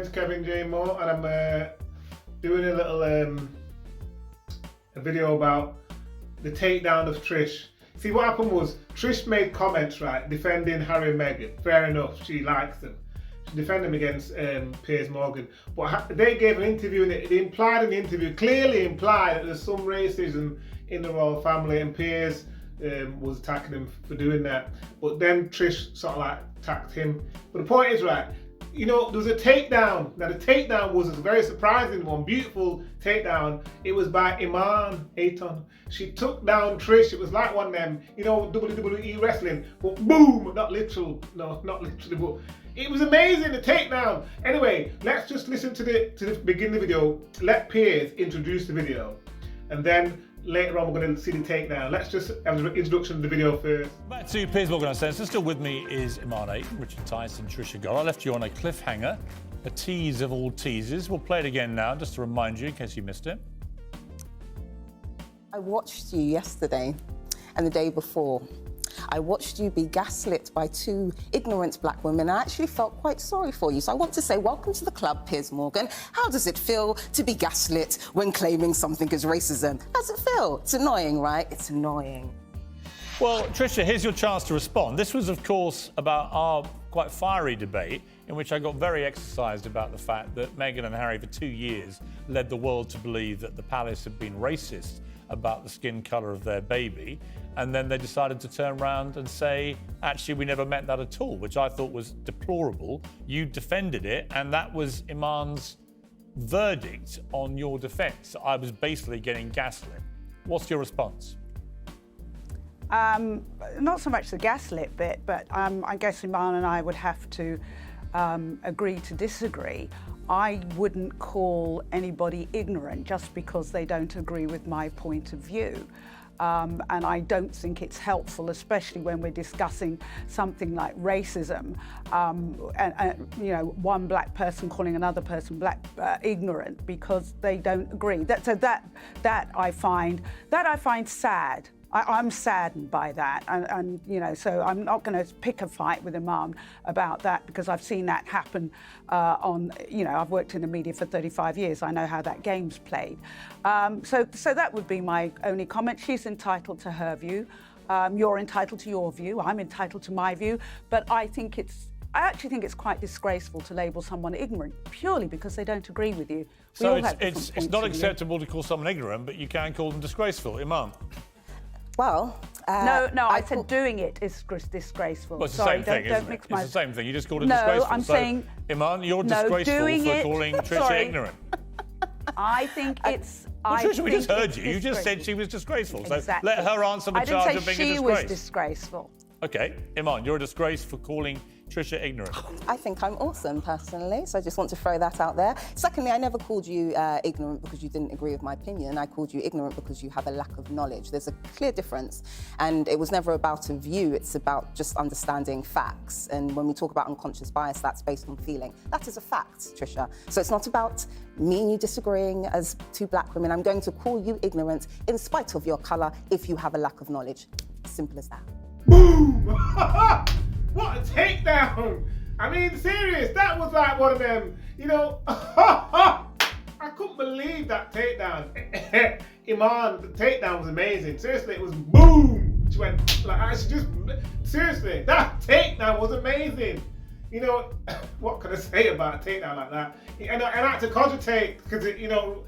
name's Kevin J. Moore, and I'm doing a little a video about the takedown of Trish. See, what happened was Trish made comments, right, defending Harry and Meghan. Fair enough, she likes them. She defended them against Piers Morgan. But they gave an interview, and it implied in the interview, clearly implied that there's some racism in the royal family, and Piers was attacking him for doing that. But then Trish sort of like attacked him. But the point is, right, you know, there was a takedown. Now the takedown was a very surprising one, beautiful takedown. It was by Imarn Ayton. She took down Trish. It was like one of them, you know, WWE wrestling, but boom, not literal, no, not literally, but it was amazing, the takedown. Anyway, let's just listen to the beginning of the video. Let Piers introduce the video, and then later on we're going to see the takedown. Let's just have the introduction of the video first. Back to Piers Morgan Uncensored. Still with me is Iman Ayton, Richard Tyson, Trisha Goddard. I left you on a cliffhanger, a tease of all teases. We'll play it again now, just to remind you in case you missed it. I watched you yesterday and the day before. I watched you be gaslit by two ignorant black women. I actually felt quite sorry for you. So I want to say, welcome to the club, Piers Morgan. How does it feel to be gaslit when claiming something is racism? How does it feel? It's annoying, right? It's annoying. Well, Trisha, here's your chance to respond. This was, of course, about our quite fiery debate in which I got very exercised about the fact that Meghan and Harry for 2 years led the world to believe that the palace had been racist about the skin colour of their baby, and then they decided to turn around and say, actually, we never meant that at all, which I thought was deplorable. You defended it, and that was Iman's verdict on your defence. I was basically getting gaslit. What's your response? Not so much the gaslit bit, but I guess Iman and I would have to agree to disagree. I wouldn't call anybody ignorant just because they don't agree with my point of view. And I don't think it's helpful, especially when we're discussing something like racism, and you know, one black person calling another person black ignorant because they don't agree. That I find sad. I'm saddened by that, and you know, so I'm not going to pick a fight with Iman about that because I've seen that happen you know, I've worked in the media for 35 years. I know how that game's played. So that would be my only comment. She's entitled to her view. You're entitled to your view. I'm entitled to my view. But I actually think it's quite disgraceful to label someone ignorant purely because they don't agree with you. So it's not acceptable to call someone ignorant, but you can call them disgraceful, Iman. Well, no, I said doing it is disgraceful. Well, it's Sorry, the same thing, don't mix my... It's the same thing. You just called it No, disgraceful. I'm saying... Iman, you're No, disgraceful doing for it... calling Trisha Sorry. ignorant. I think it's... Well, Trisha, we just heard you. You You just said she was disgraceful. Exactly. So let her answer the charge of being a disgrace. I didn't say she was disgraceful. Okay, Iman, you're a disgrace for calling Trisha ignorant. I think I'm awesome, personally, so I just want to throw that out there. Secondly, I never called you ignorant because you didn't agree with my opinion. I called you ignorant because you have a lack of knowledge. There's a clear difference, and it was never about a view. It's about just understanding facts. And when we talk about unconscious bias, that's based on feeling. That is a fact, Trisha. So it's not about me and you disagreeing as two black women. I'm going to call you ignorant in spite of your colour if you have a lack of knowledge. Simple as that. Boom! What a takedown! I mean, serious, that was like one of them, you know, I couldn't believe that takedown. Iman, the takedown was amazing. Seriously, it was boom! She went, like, she just, seriously, that takedown was amazing. You know, what can I say about a takedown like that? And I had to cogitate, because, you know,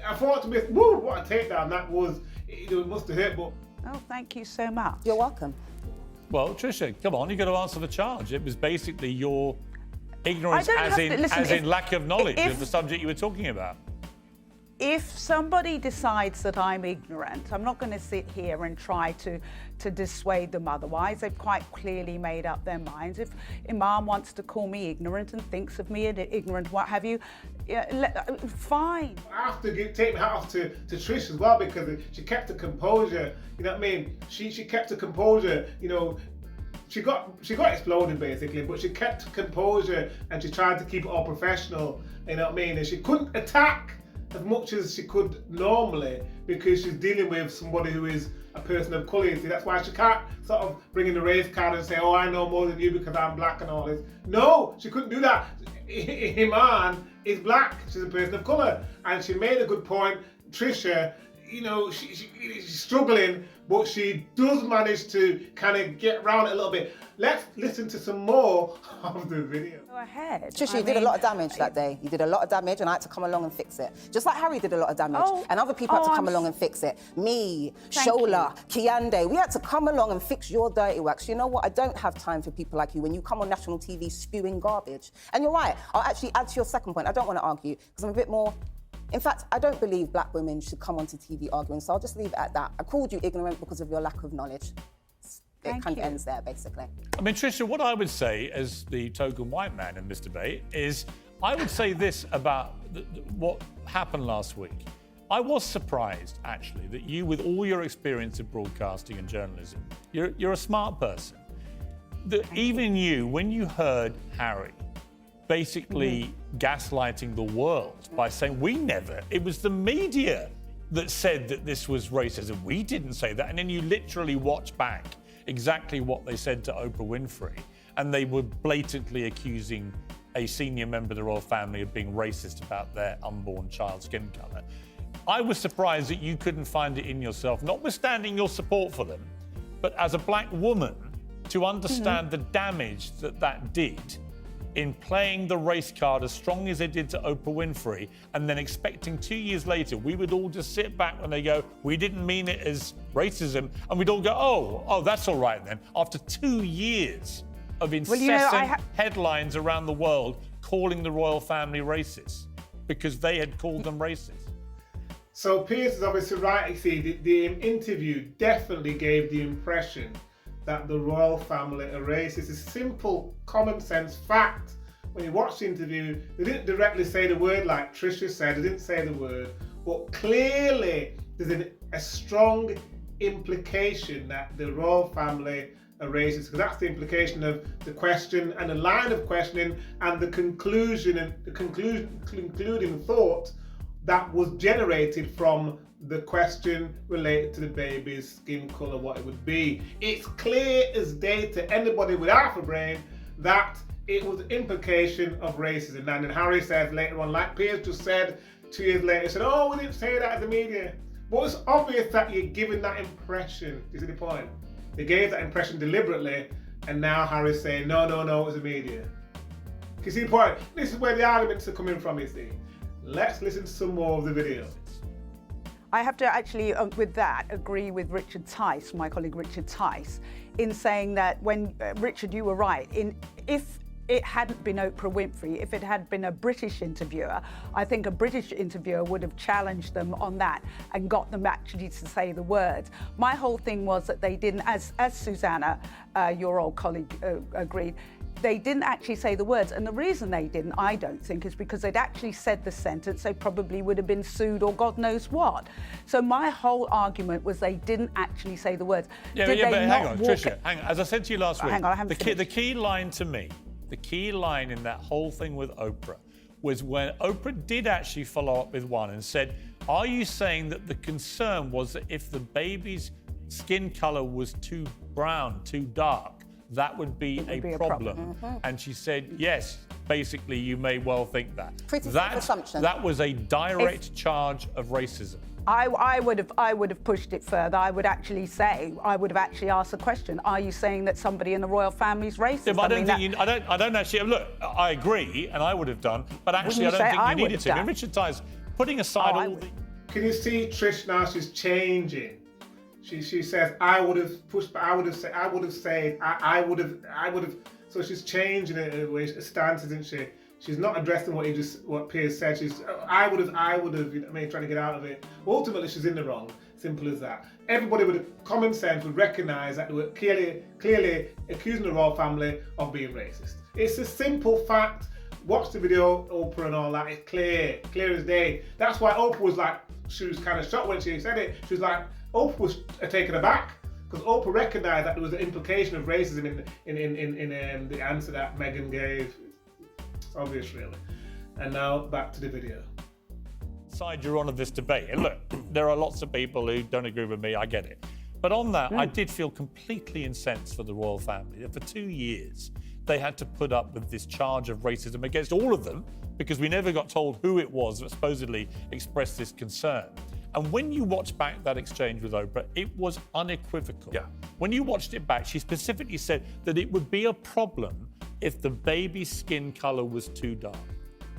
I thought to be, woo, what a takedown that was. It must have hurt, but... Oh, thank you so much. You're welcome. Well, Trisha, come on, you've got to answer the charge. It was basically your ignorance as in lack of knowledge of the subject you were talking about. If somebody decides that I'm ignorant, I'm not going to sit here and try to dissuade them otherwise. They've quite clearly made up their minds. If Imam wants to call me ignorant and thinks of me as ignorant, what have you, fine. I have to take my hat off to Trish as well, because she kept her composure. You know what I mean? She kept her composure. You know, she got exploded basically, but she kept her composure and she tried to keep it all professional. You know what I mean? And she couldn't attack as much as she could normally because she's dealing with somebody who is a person of colour. See, that's why she can't sort of bring in the race card and say, oh, I know more than you because I'm black and all this. No, she couldn't do that. Iman is black, she's a person of colour. And she made a good point. Trisha, you know, she's struggling, but she does manage to kind of get around it a little bit. Let's listen to some more of the video. Go ahead. Trisha, you did a lot of damage that day. You did a lot of damage, and I had to come along and fix it. Just like Harry did a lot of damage, and other people had to come along and fix it. Me, Shola, Kiande, we had to come along and fix your dirty wax. You know what? I don't have time for people like you when you come on national TV spewing garbage. And you're right. I'll actually add to your second point. I don't want to argue because I'm a bit more. In fact, I don't believe black women should come onto TV arguing, so I'll just leave it at that. I called you ignorant because of your lack of knowledge. It kind of ends there, basically. I mean, Trisha, what I would say as the token white man in this debate is I would say this about what happened last week. I was surprised, actually, that you, with all your experience of broadcasting and journalism, you're a smart person. That even you, when you heard Harry basically gaslighting the world by saying, it was the media that said that this was racism. We didn't say that. And then you literally watch back exactly what they said to Oprah Winfrey, and they were blatantly accusing a senior member of the royal family of being racist about their unborn child's skin colour. I was surprised that you couldn't find it in yourself, notwithstanding your support for them, but as a black woman, to understand the damage that did in playing the race card as strong as they did to Oprah Winfrey, and then expecting 2 years later, we would all just sit back when they go, we didn't mean it as racism, and we'd all go, oh, that's all right then. After 2 years of incessant headlines around the world calling the royal family racist because they had called them racist. So Piers is obviously right. You see, the interview definitely gave the impression that the royal family are racist. It's a simple, common sense fact. When you watch the interview, they didn't directly say the word like Trisha said, they didn't say the word, but clearly there's a strong implication that the royal family are racist, because that's the implication of the question and the line of questioning and the conclusion and the concluding thought that was generated from the question related to the baby's skin colour, what it would be. It's clear as day to anybody with half a brain that it was an implication of racism. And then Harry says later on, like Piers just said 2 years later, he said, oh, we didn't say that in the media. But it's obvious that you're giving that impression. You see the point? They gave that impression deliberately, and now Harry's saying, no, it was the media. You see the point? This is where the arguments are coming from, you see. Let's listen to some more of the video. I have to actually, with that, agree with Richard Tice, my colleague Richard Tice, in saying that when, Richard, you were right, if it hadn't been Oprah Winfrey, if it had been a British interviewer, I think a British interviewer would have challenged them on that and got them actually to say the words. My whole thing was that they didn't, as Susanna, your old colleague, agreed, they didn't actually say the words. And the reason they didn't, I don't think, is because they'd actually said the sentence, they probably would have been sued or God knows what. So my whole argument was they didn't actually say the words. But hang on, Trisha, hang on. As I said to you last week, the key line to me, the key line in that whole thing with Oprah was when Oprah did actually follow up with one and said, are you saying that the concern was that if the baby's skin colour was too brown, too dark, that would be a problem? And she said, yes, basically you may well think that. Pretty safe assumption. That was a direct charge of racism. I would have pushed it further. I would actually asked the question, are you saying that somebody in the royal family is racist? Yeah, but I don't actually, look, I agree, and I would have done, but actually I don't think you needed to. And Richard Tice, putting aside all the... Can you see Trish now, she's changing. She says, I would have pushed, but I would have said, so she's changing her stance, isn't she? She's not addressing what Piers said. She's, I would have, you know what I mean, trying to get out of it. Ultimately, she's in the wrong. Simple as that. Everybody with common sense would recognise that they were clearly accusing the royal family of being racist. It's a simple fact. Watch the video, Oprah and all that. It's clear as day. That's why Oprah was like, she was kind of shocked when she said it. She was like, Oprah was taken aback because Oprah recognised that there was an implication of racism in the answer that Meghan gave. It's obvious, really. And now back to the video. side you're on of this debate. And look, there are lots of people who don't agree with me, I get it. But on that, I did feel completely incensed for the royal family that for 2 years they had to put up with this charge of racism against all of them because we never got told who it was that supposedly expressed this concern. And when you watch back that exchange with Oprah, it was unequivocal. Yeah. When you watched it back, she specifically said that it would be a problem if the baby's skin colour was too dark.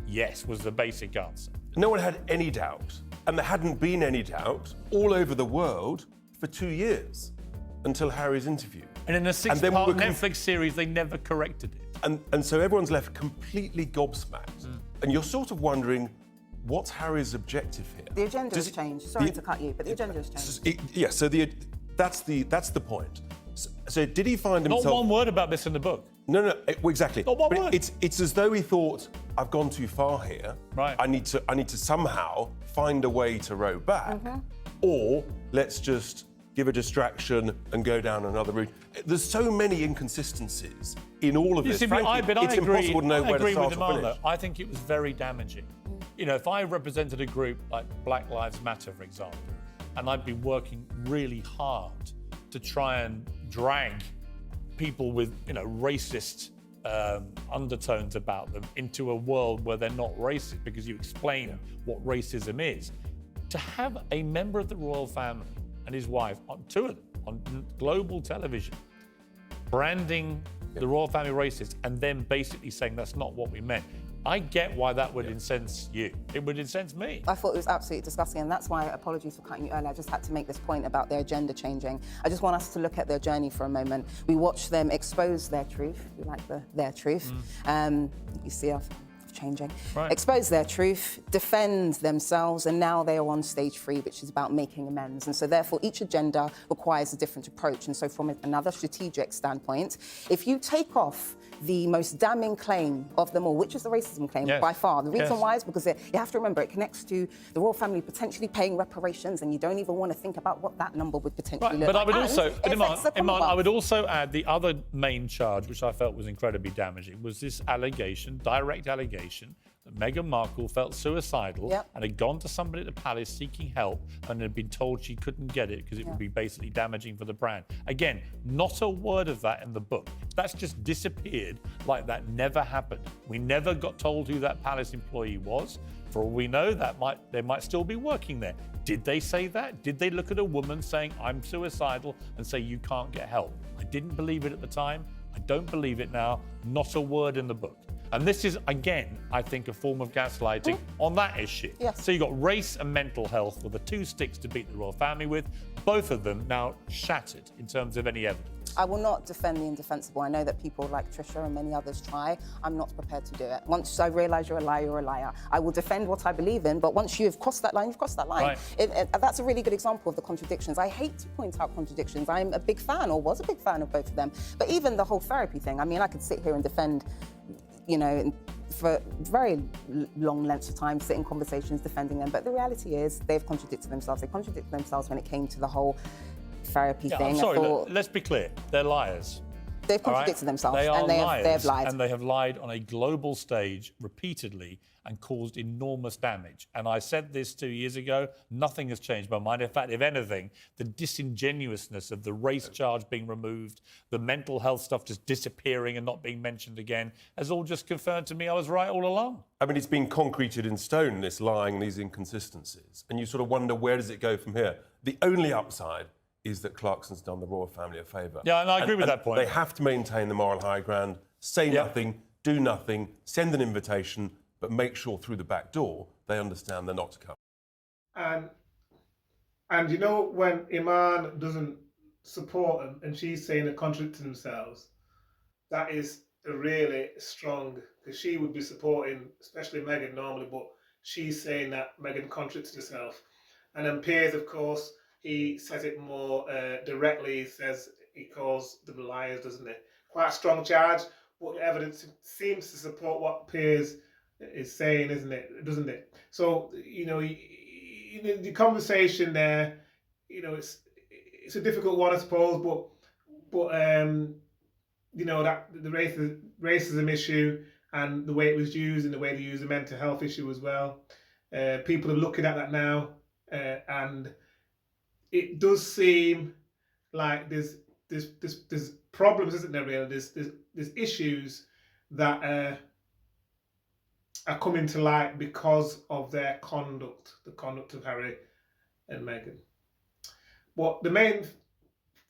Yes, was the basic answer. No one had any doubt, and there hadn't been any doubt all over the world for 2 years until Harry's interview. And in a then we six-part were Netflix series, they never corrected it. And so everyone's left completely gobsmacked. And you're sort of wondering, what's Harry's objective here? The agenda has changed. Sorry to cut you, but the agenda has changed. Yeah, so that's the point. So did he find Not himself... one word about this in the book. No, well, exactly. Not one But word. it's as though he thought, I've gone too far here. Right. I need to somehow find a way to row back. Or let's just give a distraction and go down another route. There's so many inconsistencies in all of this. Frankly, it's impossible to know where to start or finish. I think it was very damaging. You know, if I represented a group like Black Lives Matter, for example, and I'd be working really hard to try and drag people with, racist undertones about them into a world where they're not racist because you explain what racism is. To have a member of the royal family and his wife, on two of them, on global television, branding the royal family racist and then basically saying that's not what we meant. I get why that would incense you. It would incense me. I thought it was absolutely disgusting, and that's why, apologies for cutting you earlier, I just had to make this point about their agenda changing. I just want us to look at their journey for a moment. We watched them expose their truth. We like their truth. You see us changing. Right. Expose their truth, defend themselves, and now they are on stage 3, which is about making amends. And so therefore each agenda requires a different approach. And so from another strategic standpoint, if you take off the most damning claim of them all, which is the racism claim by far. The reason why is because you have to remember it connects to the royal family potentially paying reparations, and you don't even want to think about what that number would potentially look but like. I would also, Iman, I would also also add the other main charge, which I felt was incredibly damaging, was this allegation, direct allegation, that Meghan Markle felt suicidal and had gone to somebody at the palace seeking help and had been told she couldn't get it because it would be basically damaging for the brand. Again, not a word of that in the book. That's just disappeared like that never happened. We never got told who that palace employee was. For all we know, they might still be working there. Did they say that? Did they look at a woman saying, I'm suicidal, and say, you can't get help? I didn't believe it at the time. I don't believe it now. Not a word in the book. And this is, again, I think, a form of gaslighting on that issue. Yes. So you've got race and mental health were the two sticks to beat the royal family with, both of them now shattered in terms of any evidence. I will not defend the indefensible. I know that people like Trisha and many others try. I'm not prepared to do it. Once I realise you're a liar, you're a liar. I will defend what I believe in, but once you've crossed that line, you've crossed that line. Right. That's a really good example of the contradictions. I hate to point out contradictions. I'm a big fan, or was a big fan of both of them. But even the whole therapy thing, I mean, I could sit here and defend, for very long lengths of time, sit in conversations defending them. But the reality is they've contradicted themselves. They contradicted themselves when it came to the whole therapy thing. I'm sorry, let's be clear. They're liars. They've contradicted themselves, they and they have lied. And they have lied on a global stage repeatedly and caused enormous damage. And I said this 2 years ago, nothing has changed my mind. In fact, if anything, the disingenuousness of the race charge being removed, the mental health stuff just disappearing and not being mentioned again, has all just confirmed to me I was right all along. I mean, it's been concreted in stone, this lying, these inconsistencies. And you sort of wonder, where does it go from here? The only upside is that Clarkson's done the royal family a favour. Yeah, and I agree with that point. They have to maintain the moral high ground, say nothing, do nothing, send an invitation, but make sure through the back door they understand they're not to come. And you know, when Iman doesn't support them and she's saying they're contradicting themselves, that is really strong, because she would be supporting, especially Meghan normally, but she's saying that Meghan contradicts herself. And then Piers, of course, he says it more directly. He calls them liars, doesn't he? Quite a strong charge, but the evidence seems to support what Piers is saying, doesn't it? So, the conversation there, it's a difficult one, I suppose, but that the racism issue and the way it was used and the way they used the mental health issue as well. People are looking at that now, and it does seem like there's problems, isn't there? Really, there's issues that are coming to light because of their conduct, the conduct of Harry and Meghan. But the main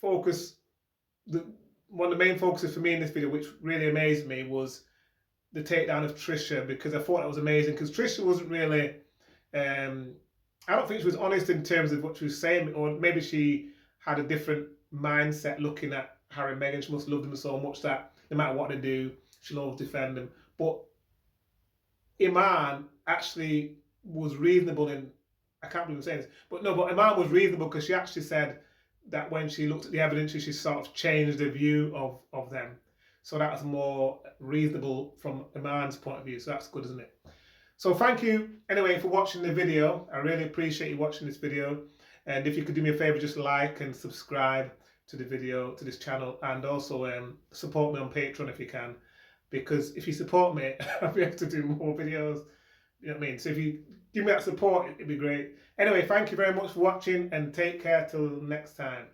focus, one of the main focuses for me in this video, which really amazed me, was the takedown of Trisha, because I thought that was amazing. Because Trisha wasn't really, I don't think she was honest in terms of what she was saying, or maybe she had a different mindset looking at Harry and Meghan. She must love them so much that no matter what they do, she'll always defend them. But Iman actually was reasonable in, I can't believe I'm saying this, but Iman was reasonable because she actually said that when she looked at the evidence, she sort of changed the view of them. So that was more reasonable from Iman's point of view. So that's good, isn't it? So thank you anyway for watching the video. I really appreciate you watching this video. And if you could do me a favor, just like and subscribe to the video, to this channel, and also support me on Patreon if you can. Because if you support me, I'll be able to do more videos. You know what I mean? So if you give me that support, it'd be great. Anyway, thank you very much for watching, and take care till next time.